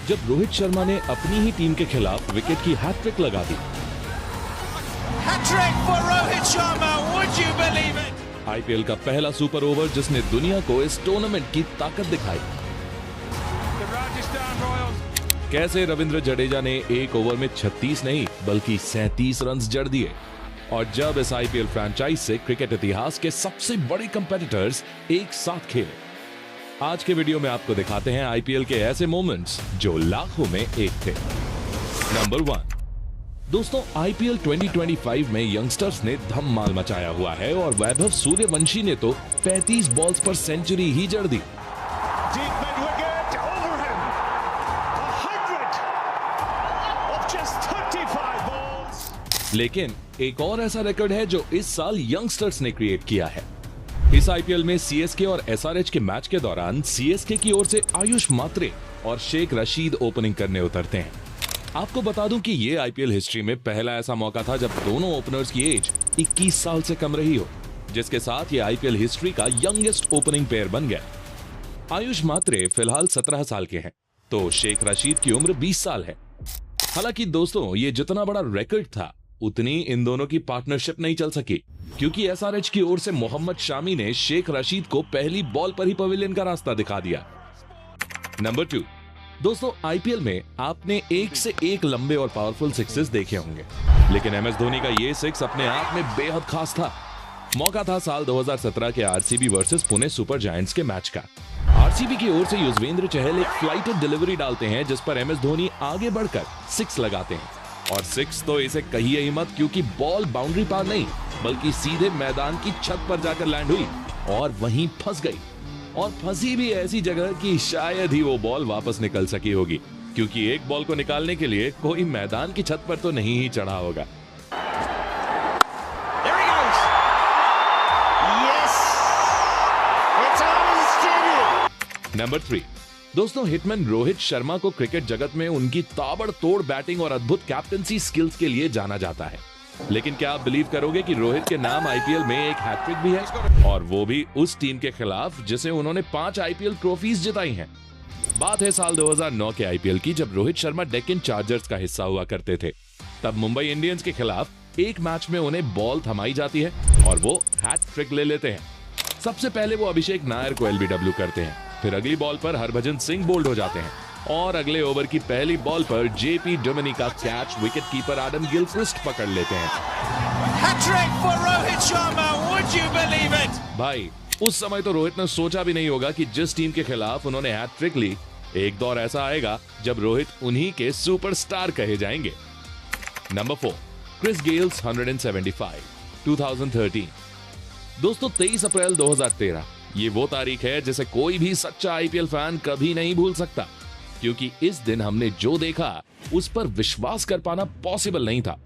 जब रोहित शर्मा ने अपनी ही टीम के खिलाफ विकेट की हैट्रिक लगा दी। Hat-trick for Rohit Sharma, would you believe it? IPL का पहला सुपर ओवर जिसने दुनिया को इस टूर्नामेंट की ताकत दिखाई। The Rajasthan Royals. कैसे रविंद्र जडेजा ने एक ओवर में 36 नहीं बल्कि 37 रन जड़ दिए। और जब इस आईपीएल फ्रेंचाइज से क्रिकेट इतिहास के सबसे बड़े कंपेटिटर्स एक साथ खेले। आज के वीडियो में आपको दिखाते हैं आईपीएल के ऐसे मोमेंट्स जो लाखों में एक थे। नंबर 1, दोस्तों आईपीएल 2025 में यंगस्टर्स ने धमाल मचाया हुआ है और वैभव सूर्यवंशी ने तो 35 बॉल्स पर सेंचुरी ही जड़ दी। लेकिन एक और ऐसा रिकॉर्ड है जो इस साल यंगस्टर्स ने क्रिएट किया है। इस आईपीएल में सीएसके और एसआरएच के मैच के दौरान सीएसके की ओर से आयुष मात्रे और शेख रशीद ओपनिंग करने उतरते हैं। आपको बता दूं कि ये आईपीएल हिस्ट्री में पहला ऐसा मौका था जब दोनों ओपनर्स की एज 21 साल से कम रही हो, जिसके साथ ये आईपीएल हिस्ट्री का यंगेस्ट ओपनिंग पेयर बन गया। आयुष मात्रे फिलहाल 17 साल के हैं, तो शेख रशीद की उम्र 20 साल है। हालांकि दोस्तों ये जितना बड़ा रिकॉर्ड था उतनी इन दोनों की पार्टनरशिप नहीं चल सकी, क्योंकि एसआरएच की ओर से मोहम्मद शामी ने शेख रशीद को पहली बॉल पर ही पवेलियन का रास्ता दिखा दिया। नंबर 2, दोस्तों आईपीएल में आपने एक से एक लंबे और पावरफुल सिक्सेस देखे होंगे, लेकिन एमएस धोनी का ये सिक्स अपने आप में बेहद खास था। मौका था साल 2017 के RCB versus Pune super giants के मैच का। आरसीबी की ओर से युजवेंद्र चहल एक फ्लाइटेड डिलीवरी डालते हैं जिस पर एमएस धोनी आगे बढ़कर 6 लगाते हैं। और 6 तो इसे कहिए ही मत, क्योंकि बॉल बाउंड्री पार नहीं बल्कि सीधे मैदान की छत पर जाकर लैंड हुई और वहीं फंस गई। और फंसी भी ऐसी जगह कि शायद ही वो बॉल वापस निकल सकी होगी, क्योंकि एक बॉल को निकालने के लिए कोई मैदान की छत पर तो नहीं ही चढ़ा होगा। नंबर 3, दोस्तों हिटमैन रोहित शर्मा को क्रिकेट जगत में उनकी ताबड़तोड़ बैटिंग और अद्भुत कैप्टनसी स्किल्स के लिए जाना जाता है। लेकिन क्या आप बिलीव करोगे कि रोहित के नाम आईपीएल में एक हैट्रिक भी है, और वो भी उस टीम के खिलाफ जिसे उन्होंने 5 आईपीएल ट्रॉफीज जिताई हैं। बात है साल 2009 के आईपीएल की, जब रोहित शर्मा डेक्कन चार्जर्स का हिस्सा हुआ करते थे। तब मुंबई इंडियंस के खिलाफ एक मैच में उन्हें बॉल थमाई जाती है और वो हैट्रिक ले लेते हैं। सबसे पहले वो अभिषेक नायर को एलबीडब्ल्यू करते हैं, फिर अगली बॉल पर हरभजन सिंह बोल्ड हो जाते हैं और अगले ओवर की पहली बॉल पर जेपी डोमिनी का catch wicket keeper Adam Gilchrist पकड़ लेते हैं। Hat-trick for Rohit Sharma, would you believe it? भाई उस समय तो रोहित ने सोचा भी नहीं होगा कि जिस टीम के खिलाफ उन्होंने हैट्रिक ली, एक दौर ऐसा आएगा जब रोहित उन्हीं के सुपरस्टार कहे जाएंगे। Number 4, Chris Gayle's 175 2013। दोस्तों 23 अप्रैल 2013 ये वो तारीख है जिसे कोई भी सच्चा आईपीएल फैन कभी नहीं भूल सकता, क्योंकि इस दिन हमने जो देखा उस पर विश्वास कर पाना पॉसिबल नहीं था।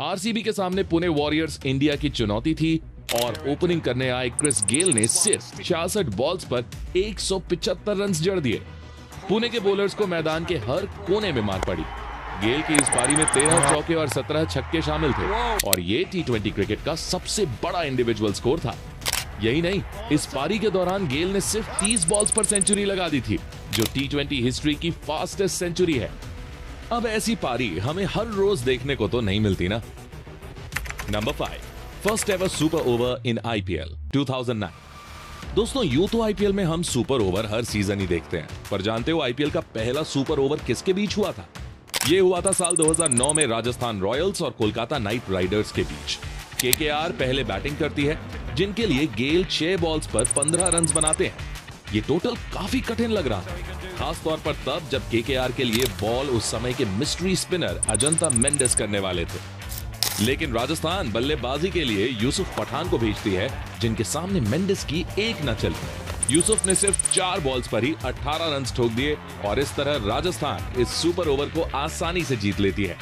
आरसीबी के सामने पुणे वॉरियर्स इंडिया की चुनौती थी और ओपनिंग करने आए क्रिस गेल ने सिर्फ 66 बॉल्स पर 175 रन जड़ दिए। पुणे के बॉलर्स को मैदान के हर कोने में मार पड़ी। गेल की इस पारी में 13 चौके और 17 छक्के शामिल थे और ये टी20 क्रिकेट का सबसे बड़ा इंडिविजुअल स्कोर था। यही नहीं, इस पारी के दौरान गेल ने सिर्फ 30 बॉल्स पर सेंचुरी लगा दी थी, जो टी20 हिस्ट्री की फास्टेस्ट सेंचुरी है। अब ऐसी पारी हमें हर रोज देखने को तो नहीं मिलती ना। Number 5, first ever super over in IPL 2009। दोस्तों यूं तो आईपीएल में हम सुपर ओवर हर सीजन ही देखते हैं, पर जानते हो आईपीएल का पहला सुपर ओवर किसके बीच हुआ था? ये हुआ था साल 2009 में राजस्थान रॉयल्स और कोलकाता नाइट राइडर्स के बीच। केकेआर पहले बैटिंग करती है, जिनके लिए गेल 6 बॉल्स पर 15 रन बनाते हैं। ये टोटल काफी कठिन लग रहा था, खास तौर पर तब जब केकेआर के लिए बॉल उस समय के मिस्ट्री स्पिनर अजंता मेंडिस करने वाले थे। लेकिन राजस्थान बल्लेबाजी के लिए यूसुफ पठान को भेजती है, जिनके सामने मेंडिस की एक न चली। यूसुफ ने सिर्फ 4 बॉल्स पर ही 18 रन ठोक दिए और इस तरह राजस्थान इस सुपर ओवर को आसानी से जीत लेती है।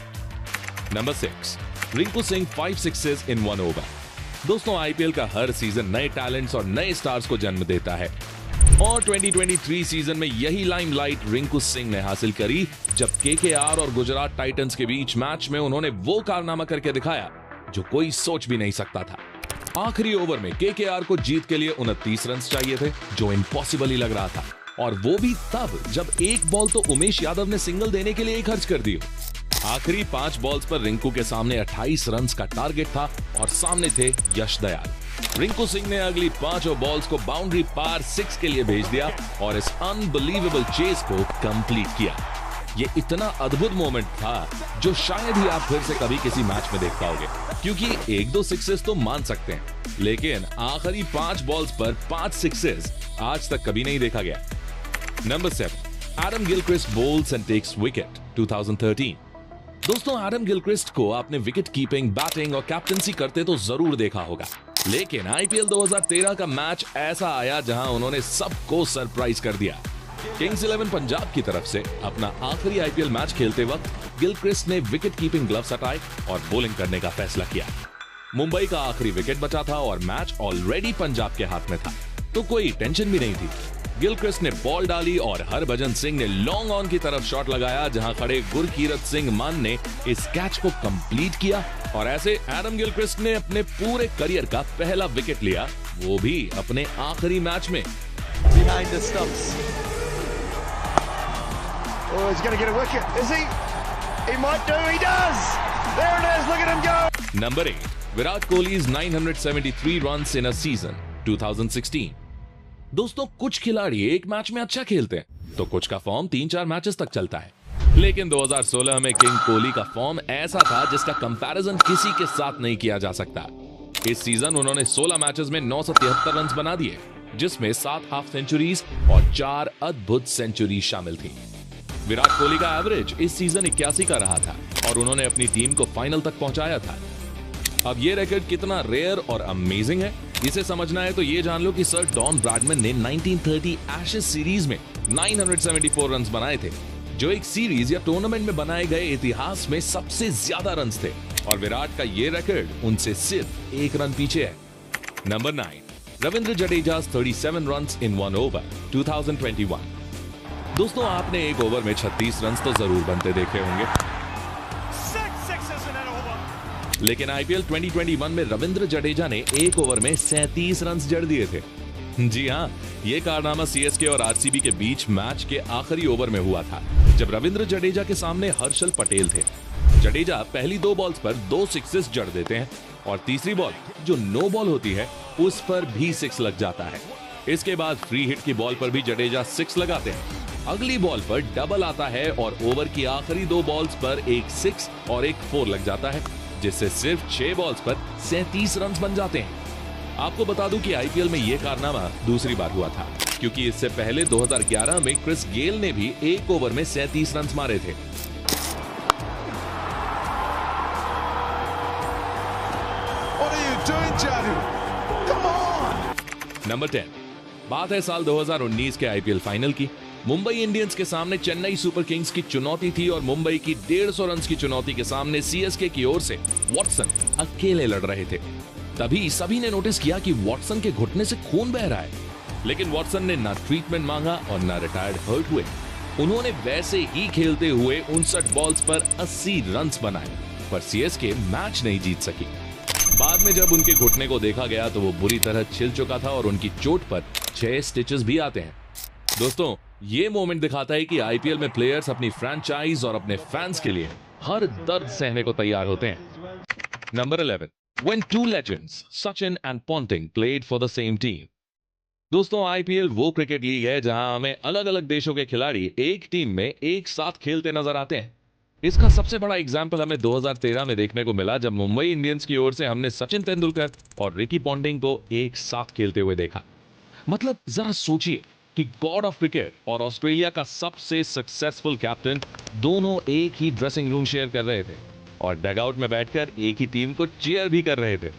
Number 6, Rinku Singh 5 sixes in 1 over. दोस्तों आईपीएल का हर सीजन नए टैलेंट्स और नए स्टार्स को जन्म देता है और 2023 सीजन में यही लाइमलाइट रिंकू सिंह ने हासिल करी, जब केकेआर और गुजरात टाइटंस के बीच मैच में उन्होंने वो कारनामा करके दिखाया जो कोई सोच भी नहीं सकता था। आखिरी ओवर में केकेआर को जीत के लिए 29 रन चाहिए थे, जो इम्पॉसिबल ही लग रहा था, और वो भी तब जब एक बॉल तो उमेश यादव ने सिंगल देने के लिए ही खर्च कर दी हो। आखिरी 5 बॉल्स पर रिंकू के सामने 28 रन का टारगेट था और सामने थे यश दयाल। रिंकू सिंह ने अगली 5 बॉल्स को बाउंड्री पार 6 के लिए भेज दिया और इस अनबिलीवेबल चेस को कंप्लीट किया। ये इतना अद्भुत मोमेंट था जो शायद ही आप फिर से कभी किसी मैच में देख पाओगे, क्योंकि 1-2 सिक्सेस तो मान सकते हैं, लेकिन आखिरी 5 बॉल्स पर 5 सिक्सेस आज तक कभी नहीं देखा गया। Number 7, Adam Gilchrist bowls and takes wicket 2013। दोस्तों, एडम गिलक्रिस्ट को आपने विकेट कीपिंग, बैटिंग और कैप्टनसी करते तो जरूर देखा होगा, लेकिन आईपीएल 2013 का मैच ऐसा आया जहां उन्होंने सबको सरप्राइज कर दिया। किंग्स 11 पंजाब की तरफ से अपना आखिरी आईपीएल मैच खेलते वक्त गिलक्रिस्ट ने विकेट कीपिंग ग्लव्स हटाए और बॉलिंग करने का फैसला किया। मुंबई का आखिरी विकेट बचा था और मैच ऑलरेडी पंजाब के हाथ में था, तो कोई टेंशन भी नहीं थी। गिलक्रिस्ट ने बॉल डाली और हरभजन सिंह ने लॉन्ग ऑन की तरफ शॉट लगाया, जहां खड़े गुरकीरत सिंह मान ने इस कैच को कंप्लीट किया और ऐसे एडम गिलक्रिस्ट ने अपने पूरे करियर का पहला विकेट लिया, वो भी अपने आखिरी मैच में। Behind the stumps. Oh, he's going to get a wicket, is he? He might do, he does! There it is, look at him go! Number 8, Virat कोहली's 973 runs in a season 2016। दोस्तों, कुछ खिलाड़ी एक मैच में अच्छा खेलते हैं तो कुछ का फॉर्म 3-4 मैचेस तक चलता है, लेकिन 2016 में किंग कोहली का फॉर्म ऐसा था जिसका कंपैरिजन किसी के साथ नहीं किया जा सकता। इस सीजन उन्होंने 16 मैचेस में 973 रन बना दिए, जिसमें 7 हाफ सेंचुरीज और 4 अद्भुत सेंचुरी शामिल थी। विराट कोहली का एवरेज इस सीजन 81 का रहा था और उन्होंने अपनी टीम को फाइनल तक पहुंचाया था। अब ये रिकॉर्ड कितना रेयर और अमेजिंग है, इसे समझना है तो ये जान लो कि सर डॉन ब्रैडमैन ने 1930 एशेज सीरीज में 974 रन बनाए थे, जो एक सीरीज या टूर्नामेंट में बनाए गए इतिहास में सबसे ज्यादा रन थे, और विराट का ये रिकॉर्ड उनसे सिर्फ 1 रन पीछे है। नंबर 9, रविंद्र जडेजा's 37 runs in 1 over 2021। दोस्तों, आपने एक ओवर में 36 रन तो जरूर बनते देखे होंगे, 6 sixes in an over. लेकिन आईपीएल 2021 में रविंद्र जडेजा ने एक ओवर में 37 रन जड़ दिए थे। जी हाँ, ये कारनामा सीएसके और आरसीबी के बीच मैच के आखिरी ओवर में हुआ था, जब रविंद्र जडेजा के सामने हर्षल पटेल थे। जडेजा पहली 2 बॉल्स पर 2 सिक्सेस जड़ देते हैं और तीसरी बॉल जो नो बॉल होती है उस पर भी 6 लग जाता है। इसके बाद फ्री हिट की बॉल पर भी जडेजा 6 लगाते हैं। अगली बॉल पर डबल आता है और ओवर की आखिरी 2 बॉल्स पर एक 6 और एक 4 लग जाता है, जिससे सिर्फ 6 बॉल्स पर 37 रन बन जाते हैं। आपको बता दूं कि आईपीएल में यह कारनामा दूसरी बार हुआ था, क्योंकि इससे पहले 2011 में क्रिस गेल ने भी एक ओवर में 37 रन मारे थे। What are you doing, Jadu? Come on! Number 10, बात है साल 2019 के आईपीएल फाइनल की। मुंबई इंडियंस के सामने चेन्नई सुपर किंग्स की चुनौती थी और मुंबई की 150 रन की चुनौती के सामने सीएसके की ओर से वॉटसन अकेले लड़ रहे थे। तभी सभी ने नोटिस किया कि वॉटसन के घुटने से खून बह रहा है, लेकिन वॉटसन ने ना ट्रीटमेंट मांगा और ना रिटायर्ड हर्ट हुए। उन्होंने वैसे ही खेलते हुए 59 बॉल्स पर 80 रन बनाए, पर सीएसके मैच नहीं जीत सकी। बाद में जब उनके घुटने को देखा गया तो वो बुरी तरह छिल चुका था और उनकी चोट पर 6 स्टिचेस भी आते हैं। दोस्तों, ये मोमेंट दिखाता है कि आईपीएल में प्लेयर्स अपनी फ्रैंचाइज और अपने फैंस के लिए हर दर्द सहने को तैयार होते हैं। Number 11, when two legends Sachin and Ponting played for the same team। दोस्तों, आईपीएल वो क्रिकेट लीग है जहां हमें अलग अलग देशों के खिलाड़ी एक टीम में एक साथ खेलते नजर आते हैं। इसका सबसे बड़ा एग्जाम्पल हमें 2013 में देखने को मिला, जब मुंबई इंडियंस की ओर से हमने सचिन तेंदुलकर और रिकी पॉन्टिंग को एक साथ खेलते हुए देखा। मतलब जरा सोचिए कि गॉड ऑफ क्रिकेट और ऑस्ट्रेलिया का सबसे सक्सेसफुल कैप्टन दोनों एक ही ड्रेसिंग रूम शेयर कर रहे थे और डगआउट में बैठकर एक ही टीम को चीयर भी कर रहे थे।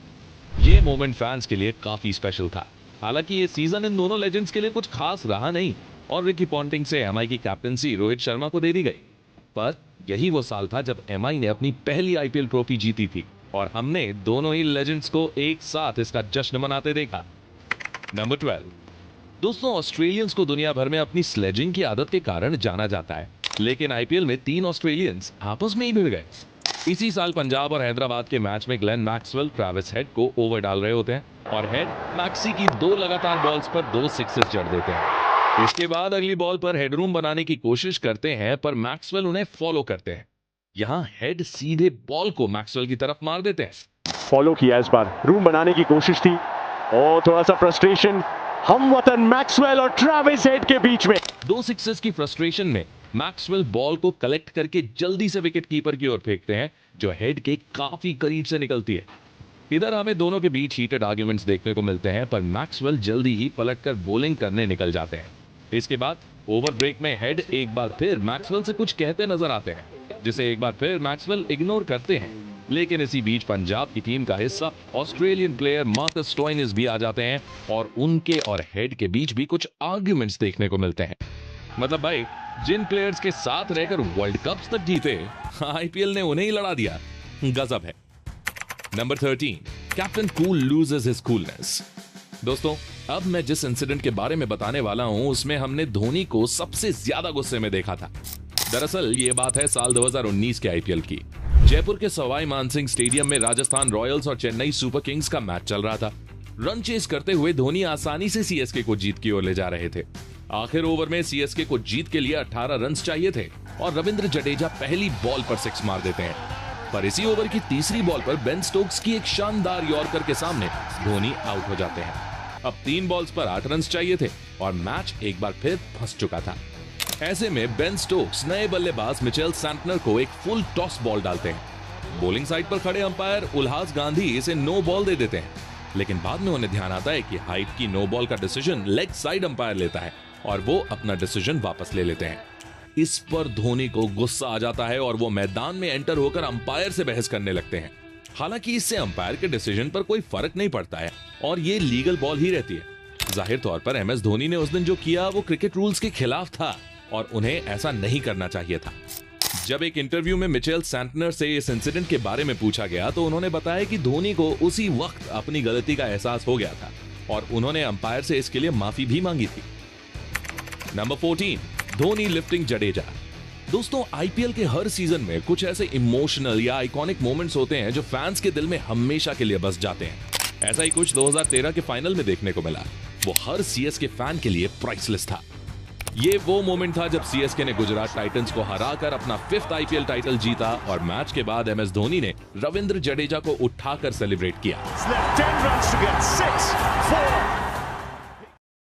ये मोमेंट फैंस के लिए काफी स्पेशल था। हालांकि ये सीजन इन दोनों लेजेंड्स के लिए कुछ खास रहा नहीं और रिकी पॉन्टिंग से एमआई की कैप्टनसी रोहित शर्मा को दे दी गई, पर यही वो साल था जब एमआई ने अपनी पहली आईपीएल ट्रॉफी जीती थी और हमने दोनों ही लेजेंड्स को एक साथ इसका जश्न मनाते देखा। नंबर 12, दोस्तों, ऑस्ट्रेलियंस को दुनिया भर में अपनी स्लेजिंग की आदत के कारण जाना जाता है, लेकिन आईपीएल में 3 ऑस्ट्रेलियंस आपस में ही भिड़ गए। इसी साल पंजाब और हैदराबाद के मैच में ग्लेन मैक्सवेल ट्रैविस हेड को ओवर डाल रहे होते हैं और हेड मैक्सी की 2 लगातार बॉल्स पर 2 सिक्सेस जड़ देते हैं। इसके बाद अगली बॉल पर हेडरूम बनाने की कोशिश करते हैं, पर मैक्सवेल उन्हें फॉलो करते हैं। यहाँ हेड सीधे बॉल को मैक्सवेल की तरफ मार देते हैं। फॉलो किया, इस बार रूम बनाने की कोशिश थी और थोड़ा सा फ्रस्ट्रेशन हमवतन मैक्सवेल और ट्रेविस हेड के बीच में। 2 सिक्सेस की फ्रस्ट्रेशन में मैक्सवेल बॉल को कलेक्ट करके जल्दी से विकेट कीपर की ओर फेंकते हैं, जो हेड के काफी करीब से निकलती है। इधर हमें दोनों के बीच हीटेड आर्ग्यूमेंट्स देखने को मिलते हैं, पर मैक्सवेल जल्दी ही पलटकर बॉलिंग करने निकल जाते हैं। इसके बाद ओवर ब्रेक में हेड एक बार फिर मैक्सवेल से कुछ कहते नजर आते हैं, जिसे एक बार फिर मैक्सवेल इग्नोर करते हैं। लेकिन इसी बीच पंजाब की टीम का हिस्सा ऑस्ट्रेलियन प्लेयर मार्कस स्टोइनिस भी आ जाते हैं और उनके और हेड के बीच भी कुछ आर्ग्यूमेंट्स देखने को मिलते हैं। मतलब भाई, जिन प्लेयर्स के साथ रहकर वर्ल्ड कप्स तक जीते, आईपीएल ने उन्हें ही लड़ा दिया। गजब है। Number 13, captain cool loses his coolness. दोस्तों, अब मैं जिस इंसिडेंट के बारे में बताने वाला हूं, उसमें हमने धोनी को सबसे ज्यादा गुस्से में देखा था। दरअसल ये बात है साल 2019 के आईपीएल की। जयपुर के सवाई मानसिंह स्टेडियम में राजस्थान रॉयल्स और चेन्नई सुपर किंग्स का मैच चल रहा था। रन चेस करते हुए धोनी आसानी से सीएसके को जीत की ओर ले जा रहे थे। आखिर ओवर में सीएसके को जीत के लिए 18 रन चाहिए थे और रविंद्र जडेजा पहली बॉल पर 6 मार देते हैं। पर इसी ओवर की तीसरी बॉल पर बेन स्टोक्स की एक शानदार यॉर्कर के सामने धोनी आउट हो जाते हैं। अब 3 बॉल्स पर 8 रन चाहिए थे और मैच एक बार फिर फंस चुका था। ऐसे में बेन स्टोक्स नए बल्लेबाज मिचेल सैंटनर को एक फुल टॉस बॉल डालते हैं। बॉलिंग साइड पर खड़े अंपायर उल्हास गांधी इसे नो बॉल दे देते हैं, लेकिन बाद में उन्हें ध्यान आता है कि हाइट की नो बॉल का डिसीजन लेग साइड अंपायर लेता है और वो अपना डिसीजन वापस ले लेते हैं। इस पर धोनी को गुस्सा आ जाता है और वो मैदान में एंटर होकर अंपायर से बहस करने लगते हैं। हालांकि इससे अंपायर के डिसीजन पर कोई फर्क नहीं पड़ता है और ये लीगल बॉल ही रहती है। जाहिर तौर पर एमएस धोनी ने उस दिन जो किया वो क्रिकेट रूल्स के खिलाफ था और उन्हें ऐसा नहीं करना चाहिए था। जब एक इंटरव्यू में मिचेल सैंटनर से इस इंसिडेंट के बारे में पूछा गया तो उन्होंने बताया कि धोनी को उसी वक्त अपनी गलती का एहसास हो गया था और उन्होंने अंपायर से इसके लिए माफी भी मांगी थी। Number 14, Dhoni lifting Jadeja. दोस्तों, आईपीएल के हर सीजन में कुछ ऐसे इमोशनल या आइकॉनिक मोमेंट्स होते हैं जो फैंस के दिल में हमेशा के लिए बस जाते हैं। ऐसा ही कुछ 2013 के फाइनल में देखने को मिला। वो हर सीएसके फैन के लिए प्राइसलेस था। ये वो मोमेंट था जब सीएसके ने गुजरात टाइटंस को हराकर अपना 5th आईपीएल टाइटल जीता और मैच के बाद एमएस धोनी ने रविंद्र जडेजा को उठाकर सेलिब्रेट किया।